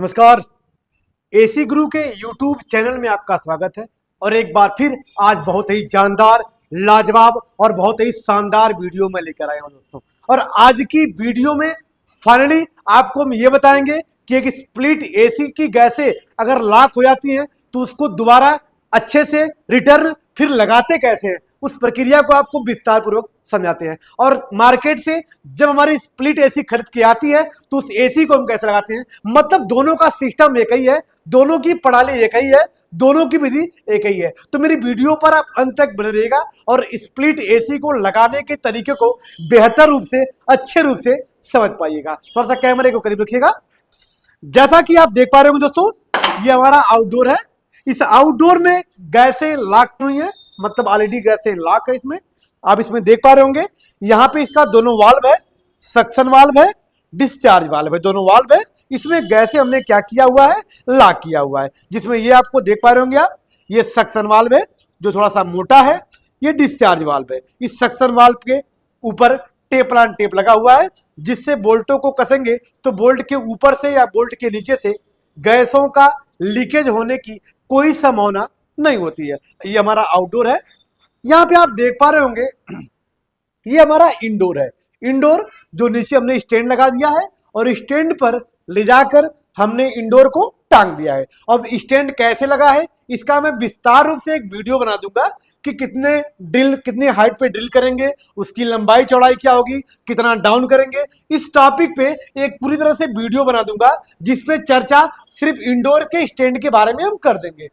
नमस्कार। एसी गुरु के YouTube channel में आपका स्वागत है। और एक बार फिर आज बहुत ही जानदार, लाजवाब और बहुत ही शानदार वीडियो में लेकर आया हूं दोस्तों। और आज की वीडियो में फाइनली आपको हम ये बताएंगे कि एक स्प्लिट एसी की गैसें अगर लॉक हो जाती हैं तो उसको दोबारा अच्छे से रिटर्न फिर लगाते कैसे हैं, उस प्रक्रिया को आपको विस्तार पूर्वक समझाते हैं। और मार्केट से जब हमारी स्प्लिट एसी खरीद के आती है तो उस एसी को हम कैसे लगाते हैं, मतलब दोनों का सिस्टम एक ही है, दोनों की प्रणाली एक ही है, दोनों की विधि एक ही है। तो मेरी वीडियो पर आप अंत तक बने रहिएगा और स्प्लिट एसी को लगाने के तरीके को बेहतर रूप से, अच्छे रूप से समझ पाइएगा। थोड़ा सा कैमरे को करीब रखिएगा। जैसा कि आप देख पा रहे होंगे दोस्तों, ये हमारा आउटडोर है। इस आउटडोर में गैसें लॉक हुई है, मतलब ऑलरेडी गैसें लॉक है। इसमें आप इसमें देख पा रहे होंगे, यहाँ पे इसका दोनों वाल्व है, सक्शन वाल्व है, डिस्चार्ज वाल्व है, दोनों वाल्व है। इसमें गैसें हमने क्या किया हुआ है, लॉक किया हुआ है। जिसमें ये आपको देख पा रहे होंगे आप, ये सक्शन वाल्व है जो थोड़ा सा मोटा है, ये डिस्चार्ज वाल्व है। इस सक्शन वाल्व के ऊपर टेपलान टेप लगा हुआ है, जिससे बोल्टों को कसेंगे तो बोल्ट के ऊपर से या बोल्ट के नीचे से गैसों का लीकेज होने की कोई संभावना नहीं होती है। ये हमारा आउटडोर है। यहाँ पे आप देख पा रहे होंगे, ये हमारा इंडोर है। इंडोर जो नीचे हमने स्टैंड लगा दिया है और स्टैंड पर ले जाकर हमने इंडोर को टांग दिया है। अब स्टैंड कैसे लगा है इसका मैं विस्तार रूप से एक वीडियो बना दूंगा कि कितने हाइट पे ड्रिल करेंगे, उसकी लंबाई चौड़ाई क्या होगी, कितना डाउन करेंगे। इस टॉपिक पे एक पूरी तरह से वीडियो बना दूंगा जिसपे चर्चा सिर्फ इंडोर के स्टैंड के बारे में हम कर देंगे।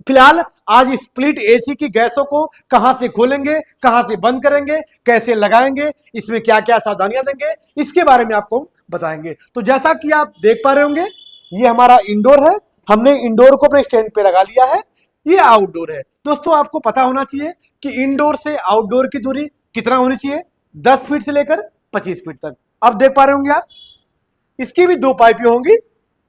फिलहाल आज स्प्लिट एसी की गैसों को कहां से खोलेंगे, कहां से बंद करेंगे, कैसे लगाएंगे, इसमें क्या क्या सावधानियां देंगे, इसके बारे में आपको बताएंगे। तो जैसा कि आप देख पा रहे होंगे, ये हमारा इंडोर है। हमने इंडोर को अपने स्टैंड पे लगा लिया है। ये आउटडोर है। दोस्तों आपको पता होना चाहिए कि इंडोर से आउटडोर की दूरी कितना होनी चाहिए, 10 फीट से लेकर 25 फीट तक। अब देख पा रहे होंगे आप, इसकी भी दो पाइपें होंगी।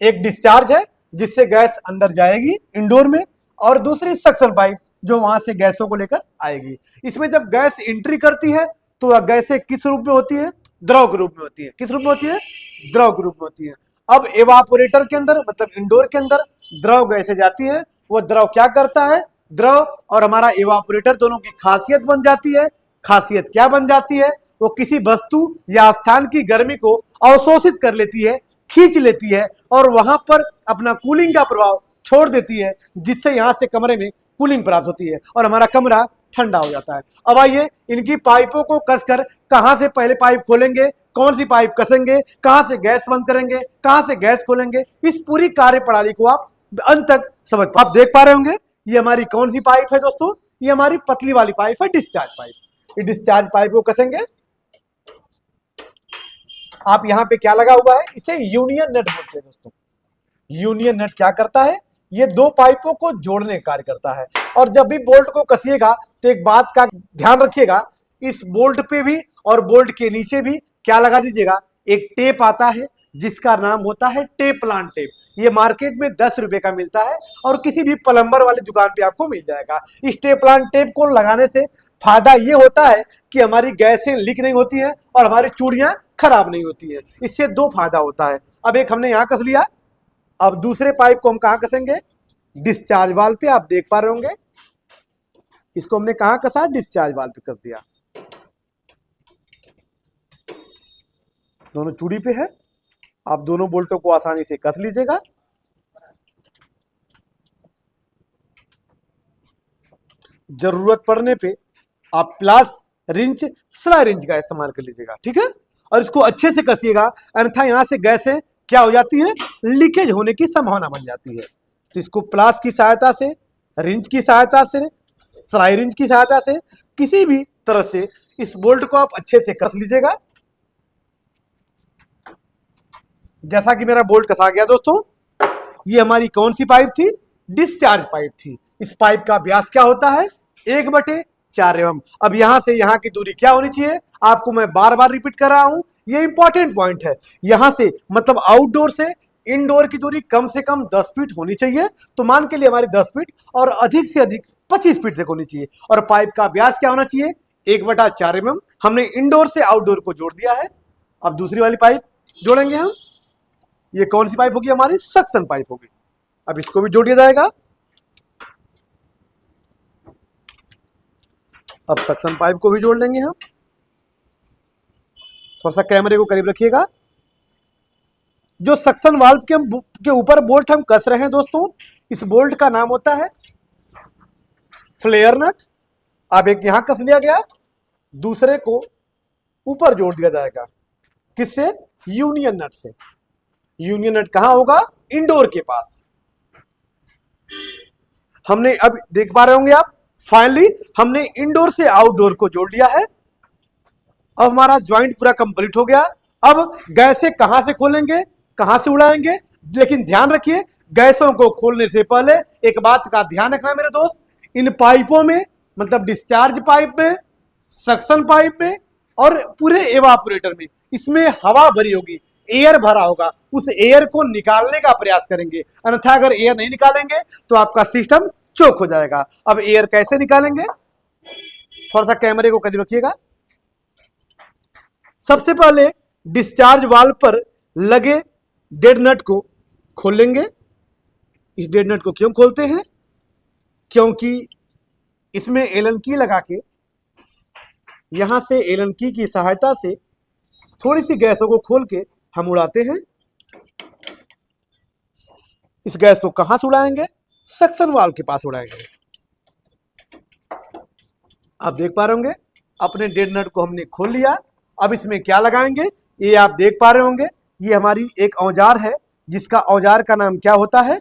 एक डिस्चार्ज है जिससे गैस अंदर जाएगी इंडोर में, और दूसरी सक्शन पाइप जो वहां से गैसों को लेकर आएगी। इसमें जब गैस एंट्री करती है तो वह गैसें किस रूप में होती है, द्रव के रूप में होती है। किस रूप में होती है, द्रव के रूप में होती है। अब एवापोरेटर के अंदर, मतलब इंडोर के अंदर द्रव गैसें जाती है। वो द्रव क्या करता है, द्रव और हमारा एवापोरेटर दोनों की खासियत बन जाती है। खासियत क्या बन जाती है, वो किसी वस्तु या स्थान की गर्मी को अवशोषित कर लेती है, खींच लेती है और वहां पर अपना कूलिंग का प्रभाव छोड़ देती है, जिससे यहां से कमरे में कूलिंग प्राप्त होती है और हमारा कमरा ठंडा हो जाता है। अब आइए इनकी पाइपों को कसकर कहां से पहले पाइप खोलेंगे, कौन सी पाइप कसेंगे, कहां से गैस बंद करेंगे, कहां से गैस खोलेंगे, इस पूरी कार्य प्रणाली को आप अंत तक समझ पा। आप देख पा रहे होंगे, ये हमारी कौन सी पाइप है दोस्तों, ये हमारी पतली वाली पाइप है, डिस्चार्ज पाइप। ये डिस्चार्ज पाइप को कसेंगे। आप यहां पे क्या लगा हुआ है, इसे यूनियन नट बोलते हैं दोस्तों। यूनियन नट क्या करता है, ये दो पाइपों को जोड़ने का कार्य करता है। और जब भी बोल्ट को कसिएगा तो एक बात का ध्यान रखिएगा, इस बोल्ट पे भी और बोल्ट के नीचे भी क्या लगा दीजिएगा, एक टेप आता है जिसका नाम होता है टेपलान टेप। ये मार्केट में 10 रुपए का मिलता है और किसी भी प्लम्बर वाली दुकान पे आपको मिल जाएगा। इस टेपलान टेप को लगाने से फायदा ये होता है कि हमारी गैसें लीक नहीं होती है और हमारी चूड़ियां खराब नहीं होती है। इससे दो फायदा होता है। अब एक हमने यहां कस लिया, अब दूसरे पाइप को हम कहां कसेंगे, डिस्चार्ज वाल्व पे। आप देख पा रहे होंगे, इसको हमने कहां कसा, डिस्चार्ज वाल्व पे कस दिया। दोनों चूड़ी पे है। आप दोनों बोल्टों को आसानी से कस लीजिएगा। जरूरत पड़ने पे आप प्लास रिंच, स्लाई रिंच का इस्तेमाल कर लीजिएगा, ठीक है। और इसको अच्छे से कसिएगा, अन्यथा यहां से गैसें क्या हो जाती है, लीकेज होने की संभावना बन जाती है। तो इसको प्लास की सहायता से, रिंच की सहायता से, स्लाई रिंच की सहायता से, किसी भी तरह से इस बोल्ट को आप अच्छे से कस लीजिएगा। जैसा कि मेरा बोल्ट कसा गया दोस्तों। ये हमारी कौन सी पाइप थी, डिस्चार्ज पाइप थी। इस पाइप का व्यास क्या होता है, 1/4 mm। अब यहां से यहां की दूरी क्या होनी चाहिए, आपको मैं बार बार रिपीट कर रहा हूं, ये इंपॉर्टेंट पॉइंट है। यहां से मतलब आउटडोर से इंडोर की दूरी कम से कम 10 फीट होनी चाहिए। तो मान के लिए हमारी 10 फीट और अधिक से अधिक 25 फीट तक होनी चाहिए। और पाइप का व्यास क्या होना चाहिए, 1/4 mm। हमने इंडोर से आउटडोर को जोड़ दिया है। अब दूसरी वाली पाइप जोड़ेंगे हम। ये कौन सी पाइप होगी? हमारी सक्शन पाइप होगी। अब इसको भी जोड़ दिया जाएगा। अब सक्शन पाइप को भी जोड़ लेंगे हम। थोड़ा सा कैमरे को करीब रखिएगा। जो सक्शन वाल्व के ऊपर बोल्ट हम कस रहे हैं दोस्तों, इस बोल्ट का नाम होता है फ्लेयर नट। अब एक यहां कस लिया गया, दूसरे को ऊपर जोड़ दिया जाएगा। किससे? यूनियन नट से। यूनियन नट कहां होगा? इंडोर के पास। हमने अब देख पा रहे होंगे आप, फाइनली हमने इंडोर से आउटडोर को जोड़ लिया है। अब हमारा ज्वाइंट पूरा कंप्लीट हो गया। अब गैसें कहां से खोलेंगे, कहां से उड़ाएंगे? लेकिन ध्यान रखिए, गैसों को खोलने से पहले एक बात का ध्यान रखना मेरे दोस्त, इन पाइपों में, मतलब डिस्चार्ज पाइप में, सक्शन पाइप में और पूरे एवापोरेटर में, इसमें हवा भरी होगी, एयर भरा होगा। उस एयर को निकालने का प्रयास करेंगे, अन्यथा अगर एयर नहीं निकालेंगे तो आपका सिस्टम चोक हो जाएगा। अब एयर कैसे निकालेंगे? थोड़ा सा कैमरे को करीब रखिएगा। सबसे पहले डिस्चार्ज वाल्व पर लगे डेड नट को खोल लेंगे। इस डेड नट को क्यों खोलते हैं? क्योंकि इसमें एलन की लगा के, यहां से एलन की सहायता से थोड़ी सी गैसों को खोल के हम उड़ाते हैं। इस गैस को कहां से उड़ाएंगे? सक्शन वाल्व के पास उड़ाएंगे। आप देख पा रहे होंगे, अपने डेड नट को हमने खोल लिया। अब इसमें क्या लगाएंगे? ये आप देख पा रहे होंगे, ये हमारी एक औजार है, जिसका औजार का नाम क्या होता है?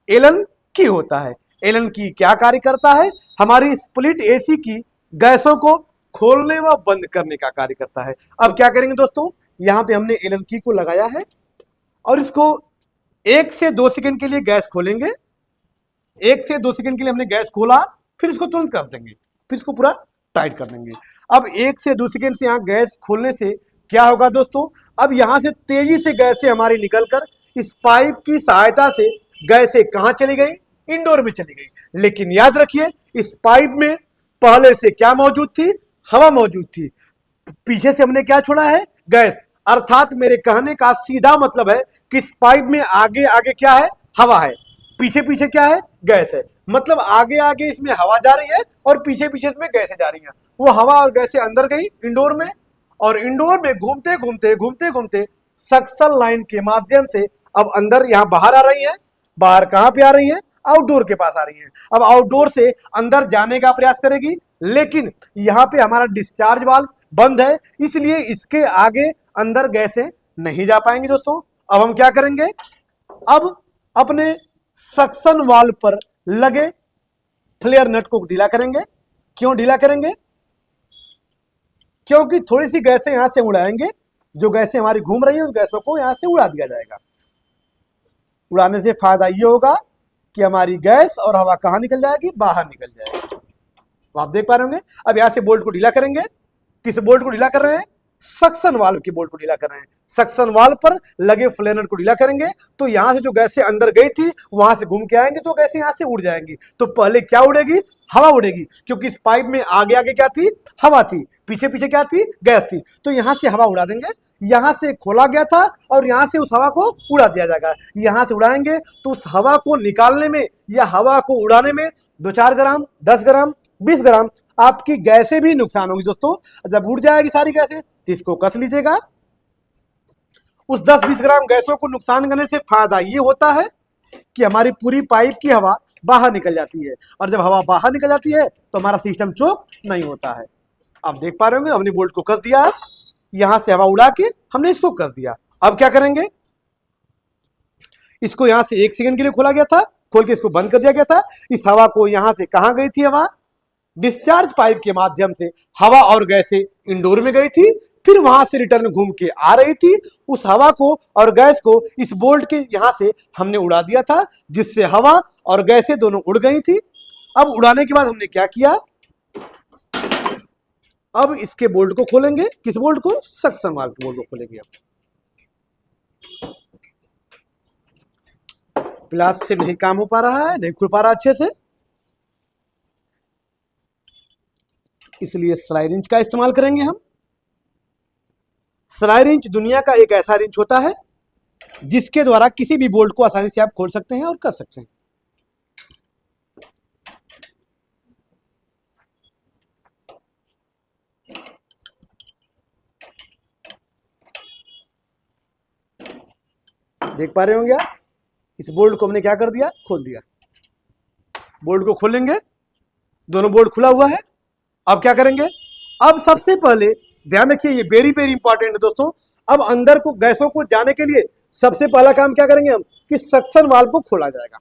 एलन की होता है। एलन की क्या कार्य करता है? हमारी स्प्लिट एसी की गैसों को खोलने व बंद करने का कार्य करता है। अब क्या करेंगे दोस्तों, यहां पे हमने एलन की को लगाया है और इसको 1 से 2 सेकंड के लिए गैस खोलेंगे। 1 से 2 सेकंड के लिए हमने गैस खोला, फिर इसको तुरंत कर देंगे, फिर इसको पूरा टाइट कर देंगे। अब 1 से 2 सेकंड से यहां गैस खोलने से क्या होगा दोस्तों? अब यहां से तेजी से गैसें हमारी निकलकर इस पाइप की सहायता से गैसें कहां चली गई? इंडोर में चली गई। लेकिन याद रखिए, इस पाइप में पहले से क्या मौजूद थी? हवा मौजूद थी। पीछे से हमने क्या छोड़ा है? गैस। अर्थात मेरे कहने का सीधा मतलब है कि इस पाइप में आगे आगे क्या है? हवा है, पीछे पीछे क्या है? गैस है। मतलब आगे आगे इसमें हवा जा रही है और पीछे पीछे इसमें गैसें जा रही हैं। वो हवा और गैसें अंदर गई इंडोर में, और इंडोर में घूमते घूमते घूमते घूमते सक्शन लाइन के माध्यम से अब अंदर यहां बाहर आ रही है। बाहर कहां पे आ रही है? आउटडोर के पास आ रही है। अब आउटडोर से अंदर जाने का प्रयास करेगी, लेकिन यहां पे हमारा डिस्चार्ज वाल्व बंद है, इसलिए इसके आगे अंदर गैसें नहीं जा पाएंगी दोस्तों। अब हम क्या करेंगे? अब अपने सक्शन वाल्व पर लगे फ्लेयर नट को ढीला करेंगे। क्यों ढीला करेंगे? क्योंकि थोड़ी सी गैसें यहां से उड़ाएंगे, जो गैसें हमारी घूम रही है उस गैसों को यहां से उड़ा दिया जाएगा। उड़ाने से फायदा ये होगा कि हमारी गैस और हवा कहां निकल जाएगी? बाहर निकल जाएगी। तो आप देख पा रहे होंगे। अब यहां से बोल्ट को ढीला करेंगे। किस बोल्ट को ढीला कर रहे हैं? सक्शन वाल्व की बोल्ट को ढीला कर रहे हैं। सक्शन वाल्व पर लगे फ्लेयर नट को ढीला करेंगे तो यहां से जो गैसें अंदर गई थी वहां से घूम के आएंगे, तो गैसें यहां से उड़ जाएंगी। तो पहले क्या उड़ेगी? हवा उड़ेगी, क्योंकि इस पाइप में आगे आगे क्या थी? हवा थी, पीछे पीछे क्या थी? गैस थी। तो यहां से हवा उड़ा देंगे। यहां से खोला गया था और यहां से उस हवा को उड़ा दिया जाएगा। यहां से उड़ाएंगे तो उस हवा को निकालने में या हवा को उड़ाने में 2-4 ग्राम, 10 ग्राम, 20 ग्राम आपकी गैसें भी नुकसान होगी दोस्तों। जब उड़ जाएगी सारी गैसें तो इसको कस लीजिएगा। उस 10-20 ग्राम गैसों को नुकसान करने से फायदा ये होता है कि हमारी पूरी पाइप की हवा बाहर निकल जाती है, और जब हवा बाहर निकल जाती है तो हमारा सिस्टम चोक नहीं होता है। आप देख पा रहे होंगे, हमने बोल्ट को कस दिया, यहां से हवा उड़ा के हमने इसको कस दिया। अब क्या करेंगे? इसको यहां से 1 सेकंड के लिए खोला गया था, खोल के इसको बंद कर दिया गया था। इस हवा को यहां से कहां गई थी? हवा डिस्चार्ज पाइप के माध्यम से हवा और गैसें इंडोर में गई थी, फिर वहां से रिटर्न घूम के आ रही थी। उस हवा को और गैस को इस बोल्ट के यहां से हमने उड़ा दिया था, जिससे हवा और गैसें दोनों उड़ गई थी। अब उड़ाने के बाद हमने क्या किया? अब इसके बोल्ट को खोलेंगे। किस बोल्ट को? सक्शन वाल्व के बोल्ट को खोलेंगे। अब प्लास से नहीं काम हो पा रहा है, नहीं खुल पा रहा अच्छे से, इसलिए स्लाई रिंच का इस्तेमाल करेंगे हम। स्लाई रिंच दुनिया का एक ऐसा रिंच होता है जिसके द्वारा किसी भी बोल्ट को आसानी से आप खोल सकते हैं और कर सकते हैं। देख पा रहे होंगे आप, इस बोल्ट को हमने क्या कर दिया, खोल दिया। बोल्ट को खोलेंगे, दोनों बोल्ट खुला हुआ है। अब क्या करेंगे, अब सबसे पहले ध्यान रखिए, ये वेरी वेरी इंपॉर्टेंट है दोस्तों। अब अंदर को गैसों को जाने के लिए सबसे पहला काम क्या करेंगे हम, कि सक्शन वाल्व को खोला जाएगा।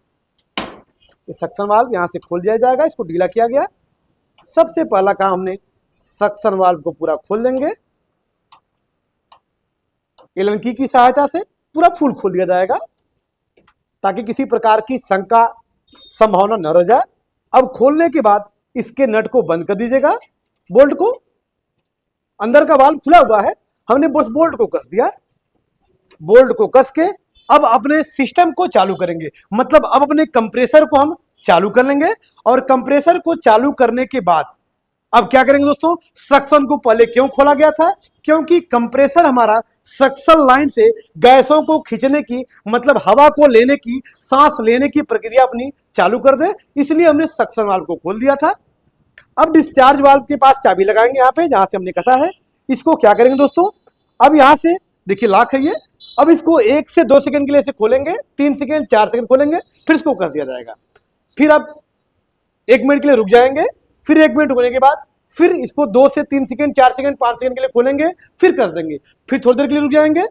ये सक्शन वाल्व यहां से खोल दिया जाएगा, इसको ढीला किया गया। सबसे पहला काम हमने सक्शन वाल्व को पूरा खोल देंगे, एलन की सहायता से पूरा फुल खोल दिया जाएगा, ताकि किसी प्रकार की शंका संभावना न रह जाए। अब खोलने के बाद इसके नट को बंद कर दीजिएगा, बोल्ट को। अंदर का वाल्व खुला हुआ है, हमने बस बोल्ट को कस दिया। बोल्ट को कस के अब अपने सिस्टम को चालू करेंगे, मतलब अब अपने कंप्रेसर को हम चालू कर लेंगे। और कंप्रेसर को चालू करने के बाद अब क्या करेंगे दोस्तों, सक्शन को पहले क्यों खोला गया था, क्योंकि कंप्रेसर हमारा सक्शन लाइन से गैसों को खींचने की, मतलब हवा को लेने की, सांस लेने की प्रक्रिया अपनी चालू कर दे, इसलिए हमने सक्शन वाल्व को खोल दिया था। अब डिस्चार्ज वाल्व के पास चाबी लगाएंगे, यहां पे जहां से हमने कसा है। इसको क्या करेंगे दोस्तों, अब यहां से देखिए लॉक है ये। अब इसको 1 से 2 सेकंड के लिए खोलेंगे, 3 सेकंड 4 सेकंड खोलेंगे, फिर इसको कस दिया जाएगा। फिर अब 1 मिनट के लिए रुक जाएंगे, फिर 1 मिनट रुकने के बाद फिर इसको 2 से 3 सेकंड 4 सेकंड 5 सेकंड के लिए खोलेंगे, फिर कस देंगे, फिर थोड़ी देर के लिए रुक जाएंगे,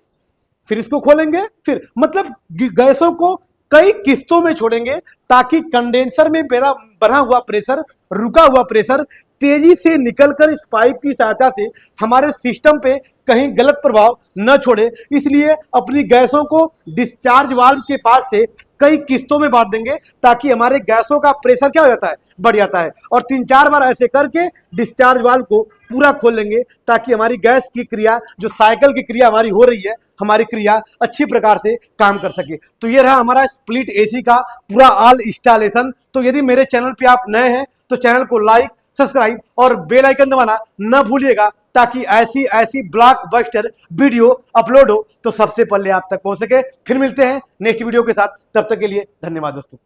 फिर इसको खोलेंगे, फिर मतलब गैसों को कई किस्तों में छोड़ेंगे, ताकि कंडेंसर में बना हुआ प्रेशर, रुका हुआ प्रेशर तेजी से निकलकर इस पाइप की सहायता से हमारे सिस्टम पे कहीं गलत प्रभाव न छोड़े। इसलिए अपनी गैसों को डिस्चार्ज वाल्व के पास से कई किस्तों में बांट देंगे, ताकि हमारे गैसों का प्रेशर क्या हो जाता है, बढ़ जाता है। और 3-4 बार ऐसे करके डिस्चार्ज वाल्व को पूरा खोल लेंगे, ताकि हमारी गैस की क्रिया, जो साइकिल की क्रिया हमारी हो रही है, हमारी क्रिया अच्छी प्रकार से काम कर सके। तो ये रहा हमारा स्प्लिट एसी का पूरा ऑल इंस्टॉलेशन। तो यदि मेरे चैनल पे आप नए हैं तो चैनल को लाइक, सब्सक्राइब और बेल आइकन दबाना न भूलिएगा, ताकि ऐसी ऐसी ब्लॉकबस्टर वीडियो अपलोड हो तो सबसे पहले आप तक पहुंच सके। फिर मिलते हैं नेक्स्ट वीडियो के साथ, तब तक के लिए धन्यवाद दोस्तों।